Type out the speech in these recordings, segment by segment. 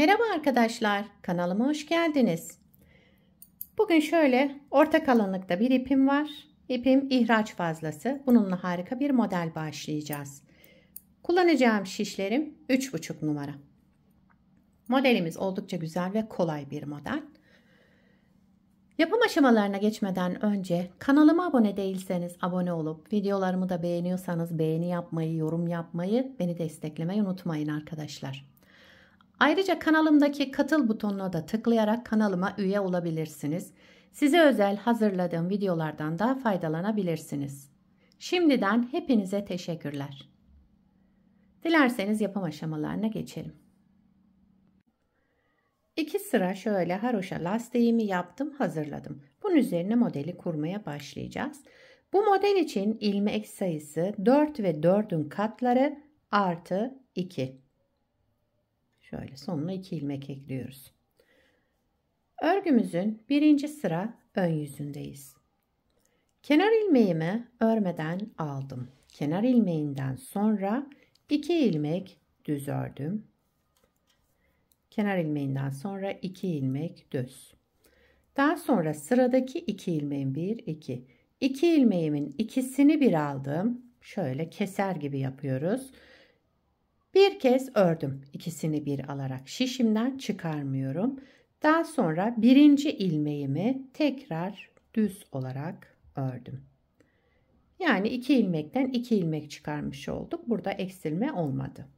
Merhaba arkadaşlar, kanalıma hoş geldiniz. Bugün şöyle orta kalınlıkta bir ipim var. İpim ihraç fazlası. Bununla harika bir model başlayacağız. Kullanacağım şişlerim 3,5 numara. Modelimiz oldukça güzel ve kolay bir model. Yapım aşamalarına geçmeden önce kanalıma abone değilseniz abone olup videolarımı da beğeniyorsanız beğeni yapmayı, yorum yapmayı, beni desteklemeyi unutmayın arkadaşlar. Ayrıca kanalımdaki katıl butonuna da tıklayarak kanalıma üye olabilirsiniz. Size özel hazırladığım videolardan da faydalanabilirsiniz. Şimdiden hepinize teşekkürler. Dilerseniz yapım aşamalarına geçelim. 2 sıra şöyle haroşa lastiğimi yaptım, hazırladım. Bunun üzerine modeli kurmaya başlayacağız. Bu model için ilmek sayısı 4 ve 4'ün katları artı 2. Şöyle sonuna 2 ilmek ekliyoruz. Örgümüzün birinci sıra ön yüzündeyiz. Kenar ilmeğimi örmeden aldım. Kenar ilmeğinden sonra 2 ilmek düz ördüm. Kenar ilmeğinden sonra 2 ilmek düz. Daha sonra sıradaki 2 ilmeğin 1 2. 2 ilmeğimin ikisini bir aldım. Şöyle keser gibi yapıyoruz. Bir kez ördüm, ikisini bir alarak şişimden çıkarmıyorum. Daha sonra birinci ilmeğimi tekrar düz olarak ördüm. Yani 2 ilmekten 2 ilmek çıkarmış olduk. Burada eksilme olmadı.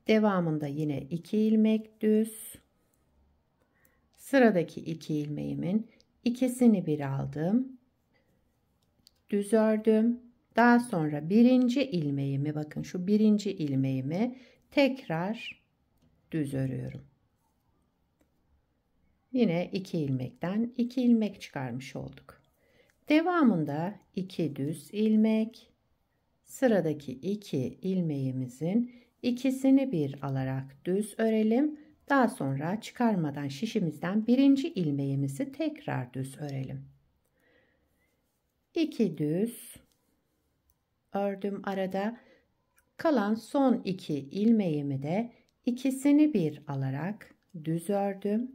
Devamında yine 2 ilmek düz. Sıradaki 2 ilmeğimin ikisini bir aldım. Düz ördüm. Daha sonra birinci ilmeğimi, bakın şu birinci ilmeğimi tekrar düz örüyorum. Yine 2 ilmekten 2 ilmek çıkarmış olduk. Devamında 2 düz ilmek, sıradaki 2 ilmeğimizin ikisini bir alarak düz örelim. Daha sonra çıkarmadan şişimizden birinci ilmeğimizi tekrar düz örelim. 2 düz ördüm arada. Kalan son 2 ilmeğimi de ikisini bir alarak düz ördüm.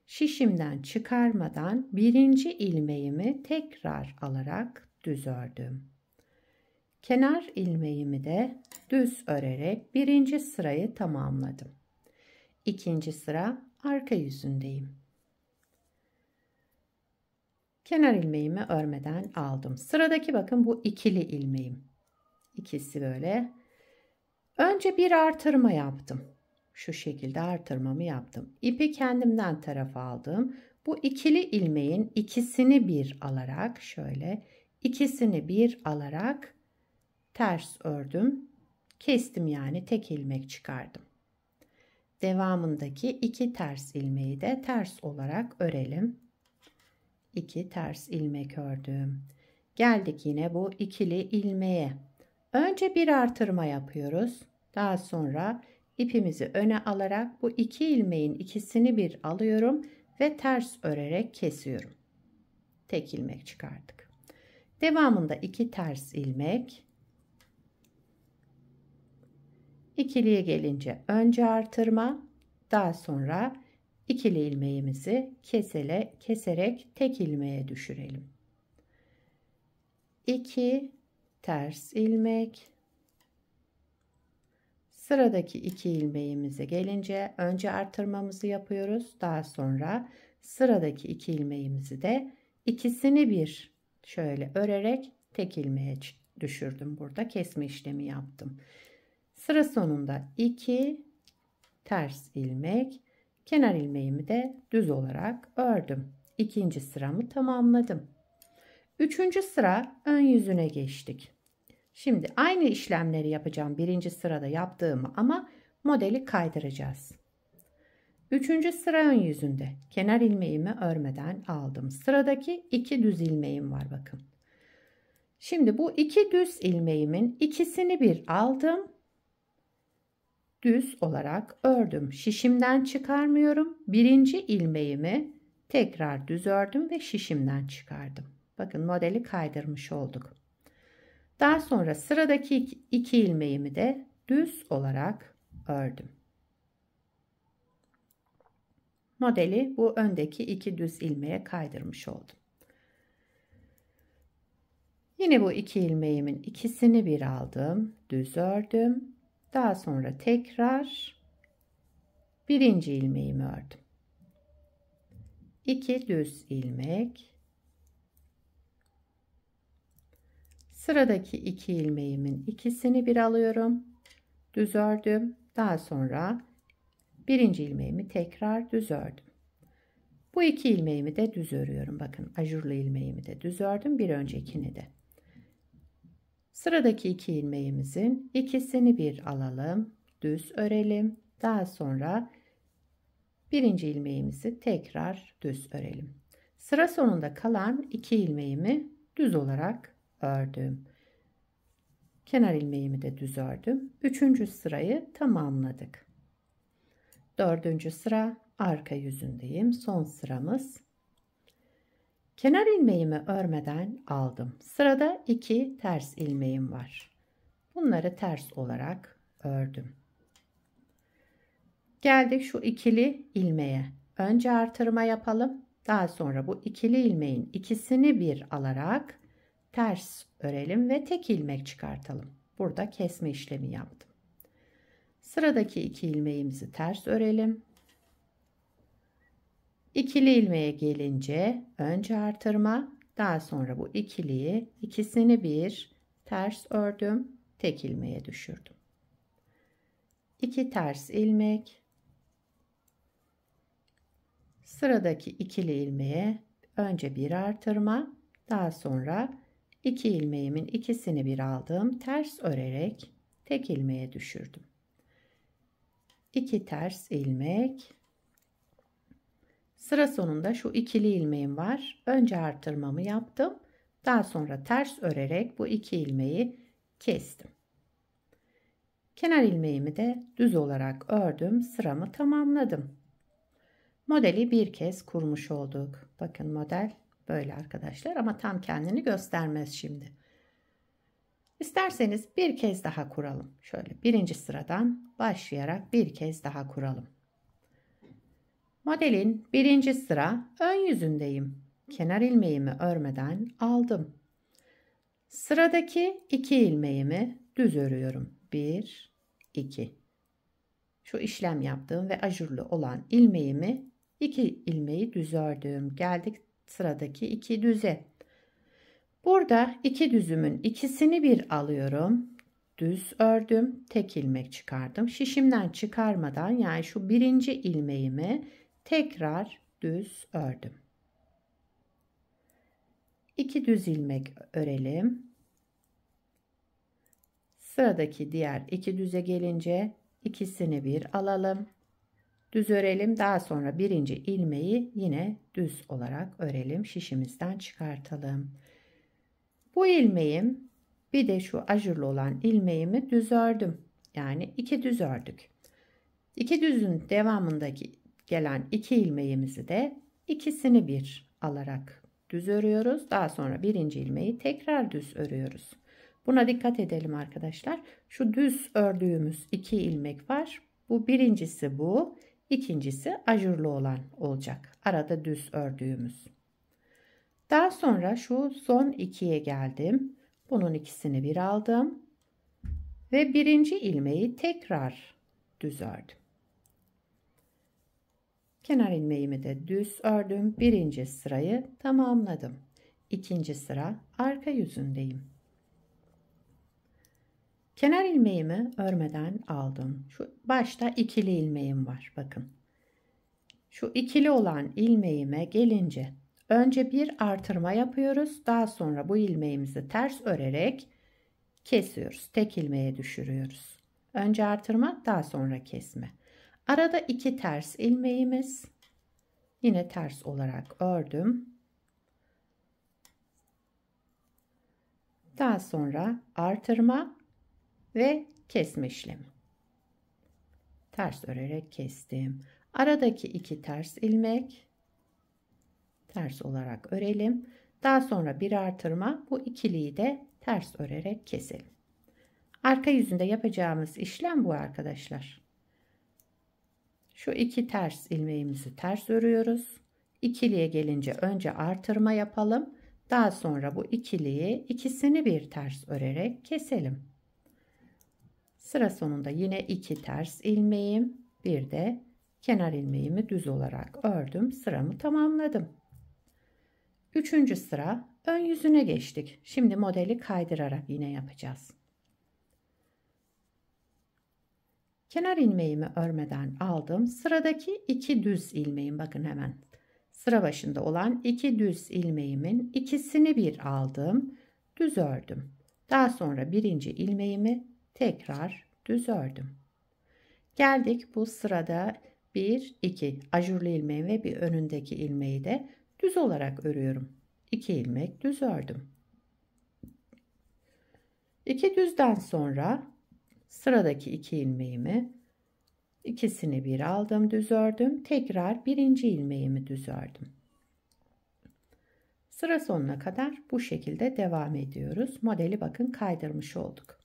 Şişimden çıkarmadan birinci ilmeğimi tekrar alarak düz ördüm. Kenar ilmeğimi de düz örerek birinci sırayı tamamladım. İkinci sıra arka yüzündeyim. Kenar ilmeğimi örmeden aldım. Sıradaki bakın bu ikili ilmeğim. İkisi böyle. Önce bir artırma yaptım. Şu şekilde artırmamı yaptım. İpi kendimden tarafa aldım. Bu ikili ilmeğin ikisini bir alarak şöyle ikisini bir alarak ters ördüm. Kestim, yani tek ilmek çıkardım. Devamındaki 2 ters ilmeği de ters olarak örelim. 2 ters ilmek ördüm. Geldik yine bu ikili ilmeğe. Önce bir artırma yapıyoruz. Daha sonra ipimizi öne alarak bu 2 ilmeğin ikisini bir alıyorum ve ters örerek kesiyorum. Tek ilmek çıkardık. Devamında 2 ters ilmek. İkiliye gelince önce artırma, daha sonra ikili ilmeğimizi keserek tek ilmeğe düşürelim. 2 ters ilmek. Sıradaki 2 ilmeğimize gelince önce artırmamızı yapıyoruz. Daha sonra sıradaki 2 ilmeğimizi de ikisini bir şöyle örerek tek ilmeğe düşürdüm. Burada kesme işlemi yaptım. Sıra sonunda 2 ters ilmek, kenar ilmeğimi de düz olarak ördüm. İkinci sıramı tamamladım. Üçüncü sıra ön yüzüne geçtik. Şimdi aynı işlemleri yapacağım birinci sırada yaptığımı ama modeli kaydıracağız. Üçüncü sıra ön yüzünde kenar ilmeğimi örmeden aldım. Sıradaki 2 düz ilmeğim var, bakın. Şimdi bu 2 düz ilmeğimin ikisini bir aldım. Düz olarak ördüm. Şişimden çıkarmıyorum. Birinci ilmeğimi tekrar düz ördüm ve şişimden çıkardım. Bakın modeli kaydırmış olduk. Daha sonra sıradaki 2 ilmeğimi de düz olarak ördüm. Modeli bu öndeki 2 düz ilmeğe kaydırmış oldum. Yine bu 2 ilmeğimin ikisini bir aldım, düz ördüm. Daha sonra tekrar birinci ilmeğimi ördüm. 2 düz ilmek. Sıradaki 2 ilmeğimin ikisini bir alıyorum, düz ördüm. Daha sonra birinci ilmeğimi tekrar düz ördüm. Bu 2 ilmeğimi de düz örüyorum. Bakın, ajurlu ilmeğimi de düz ördüm, bir öncekini de. Sıradaki 2 ilmeğimizin ikisini bir alalım, düz örelim. Daha sonra birinci ilmeğimizi tekrar düz örelim. Sıra sonunda kalan 2 ilmeğimi düz olarak ördüm. Kenar ilmeğimi de düz ördüm. 3. sırayı tamamladık. 4. sıra arka yüzündeyim. Son sıramız. Kenar ilmeğimi örmeden aldım. Sırada 2 ters ilmeğim var. Bunları ters olarak ördüm. Geldik şu ikili ilmeğe. Önce artırma yapalım. Daha sonra bu ikili ilmeğin ikisini bir alarak ters örelim ve tek ilmek çıkartalım. Burada kesme işlemi yaptım. Sıradaki 2 ilmeğimizi ters örelim. İkili ilmeğe gelince önce artırma, daha sonra bu ikiliyi ikisini bir ters ördüm, tek ilmeğe düşürdüm. 2 ters ilmek. Sıradaki ikili ilmeğe önce bir artırma, daha sonra 2 ilmeğimin ikisini bir aldım, ters örerek tek ilmeğe düşürdüm. 2 ters ilmek. Sıra sonunda şu ikili ilmeğim var. Önce artırmamı yaptım. Daha sonra ters örerek bu 2 ilmeği kestim. Kenar ilmeğimi de düz olarak ördüm. Sıramı tamamladım. Modeli bir kez kurmuş olduk. Bakın, model böyle arkadaşlar, ama tam kendini göstermez şimdi. İsterseniz bir kez daha kuralım. Şöyle birinci sıradan başlayarak bir kez daha kuralım. Modelin birinci sıra ön yüzündeyim. Kenar ilmeğimi örmeden aldım. Sıradaki 2 ilmeğimi düz örüyorum. 1, 2. Şu işlem yaptığım ve ajurlu olan ilmeğimi 2 ilmeği düz ördüm. Geldik sıradaki 2 düze. Burada 2 düzümün ikisini bir alıyorum. Düz ördüm. Tek ilmek çıkardım. Şişimden çıkarmadan, yani şu birinci ilmeğimi tekrar düz ördüm. 2 düz ilmek örelim. Sıradaki diğer 2 düze gelince ikisini bir alalım. Düz örelim. Daha sonra birinci ilmeği yine düz olarak örelim. Şişimizden çıkartalım. Bu ilmeğim, bir de şu ajurlu olan ilmeğimi düz ördüm. Yani 2 düz ördük. 2 düzün devamındaki gelen 2 ilmeğimizi de ikisini bir alarak düz örüyoruz. Daha sonra birinci ilmeği tekrar düz örüyoruz. Buna dikkat edelim arkadaşlar. Şu düz ördüğümüz 2 ilmek var. Bu birincisi bu. İkincisi ajurlu olan olacak. Arada düz ördüğümüz. Daha sonra şu son 2'ye geldim. Bunun ikisini bir aldım. Ve birinci ilmeği tekrar düz ördüm. Kenar ilmeğimi de düz ördüm. Birinci sırayı tamamladım. İkinci sıra arka yüzündeyim. Kenar ilmeğimi örmeden aldım. Şu başta ikili ilmeğim var. Bakın. Şu ikili olan ilmeğime gelince önce bir artırma yapıyoruz. Daha sonra bu ilmeğimizi ters örerek kesiyoruz. Tek ilmeğe düşürüyoruz. Önce artırma, daha sonra kesme. Arada 2 ters ilmeğimiz. Yine ters olarak ördüm. Daha sonra artırma ve kesme işlemi. Ters örerek kestim. Aradaki 2 ters ilmek ters olarak örelim. Daha sonra bir artırma, bu ikiliyi de ters örerek keselim. Arka yüzünde yapacağımız işlem bu arkadaşlar. Şu 2 ters ilmeğimizi ters örüyoruz. İkiliye gelince önce artırma yapalım. Daha sonra bu ikiliyi ikisini bir ters örerek keselim. Sıra sonunda yine 2 ters ilmeğim, bir de kenar ilmeğimi düz olarak ördüm. Sıramı tamamladım. 3. sıra ön yüzüne geçtik. Şimdi modeli kaydırarak yine yapacağız. Kenar ilmeğimi örmeden aldım. Sıradaki 2 düz ilmeğim, bakın hemen sıra başında olan 2 düz ilmeğimin ikisini bir aldım. Düz ördüm. Daha sonra birinci ilmeğimi tekrar düz ördüm. Geldik bu sırada 1 2 ajurlu ilmeğim ve bir önündeki ilmeği de düz olarak örüyorum. 2 ilmek düz ördüm. 2 düzden sonra sıradaki 2 ilmeğimi ikisini bir aldım, düz ördüm. Tekrar birinci ilmeğimi düz ördüm. Sıra sonuna kadar bu şekilde devam ediyoruz. Modeli bakın kaydırmış olduk.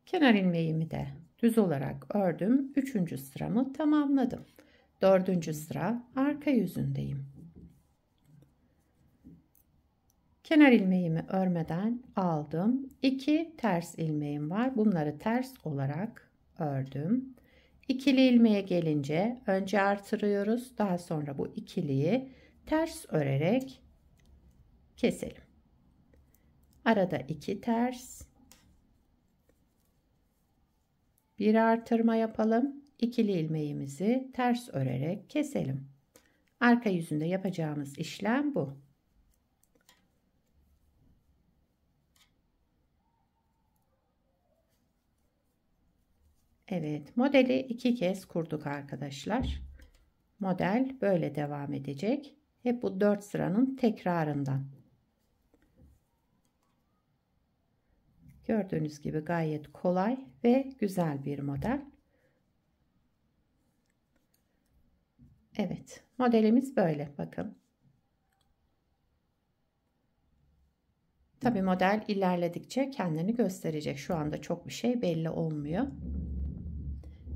Kenar ilmeğimi de düz olarak ördüm. 3. sıramı tamamladım. 4. sıra arka yüzündeyim. Kenar ilmeğimi örmeden aldım. 2 ters ilmeğim var. Bunları ters olarak ördüm. İkili ilmeğe gelince önce artırıyoruz. Daha sonra bu ikiliyi ters örerek keselim. Arada 2 ters, bir artırma yapalım. İkili ilmeğimizi ters örerek keselim. Arka yüzünde yapacağımız işlem bu. Evet, modeli 2 kez kurduk arkadaşlar. Model böyle devam edecek. Hep bu 4 sıranın tekrarından. Gördüğünüz gibi gayet kolay ve güzel bir model. Evet, modelimiz böyle. Bakın. Tabii model ilerledikçe kendini gösterecek. Şu anda çok bir şey belli olmuyor.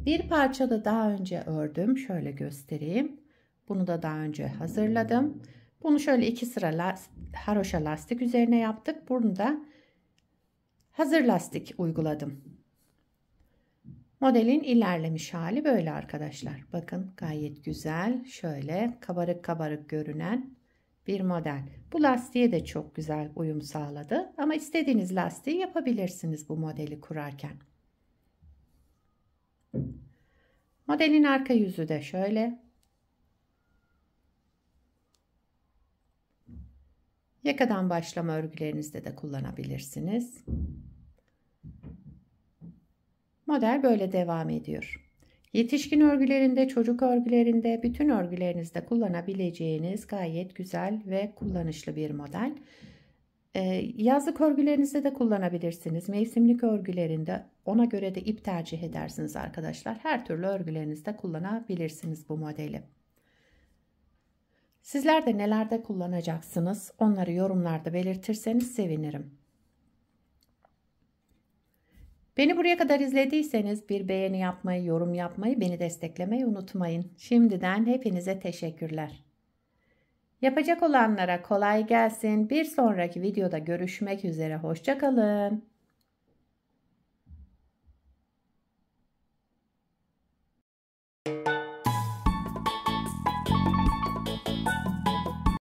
Bir parça da daha önce ördüm. Şöyle göstereyim. Bunu da daha önce hazırladım. Bunu şöyle 2 sıra haroşa lastik üzerine yaptık. Bunu da hazır lastik uyguladım. Modelin ilerlemiş hali böyle arkadaşlar. Bakın gayet güzel. Şöyle kabarık kabarık görünen bir model. Bu lastiğe de çok güzel uyum sağladı. Ama istediğiniz lastiği yapabilirsiniz bu modeli kurarken. Modelin arka yüzü de şöyle. Yakadan başlama örgülerinizde de kullanabilirsiniz. Model böyle devam ediyor. Yetişkin örgülerinde, çocuk örgülerinde, bütün örgülerinizde kullanabileceğiniz gayet güzel ve kullanışlı bir model. Yazlık örgülerinizde de kullanabilirsiniz. Mevsimlik örgülerinde, ona göre de ip tercih edersiniz arkadaşlar. Her türlü örgülerinizde kullanabilirsiniz bu modeli. Sizler de nelerde kullanacaksınız? Onları yorumlarda belirtirseniz sevinirim. Beni buraya kadar izlediyseniz bir beğeni yapmayı, yorum yapmayı, beni desteklemeyi unutmayın. Şimdiden hepinize teşekkürler. Yapacak olanlara kolay gelsin. Bir sonraki videoda görüşmek üzere. Hoşça kalın.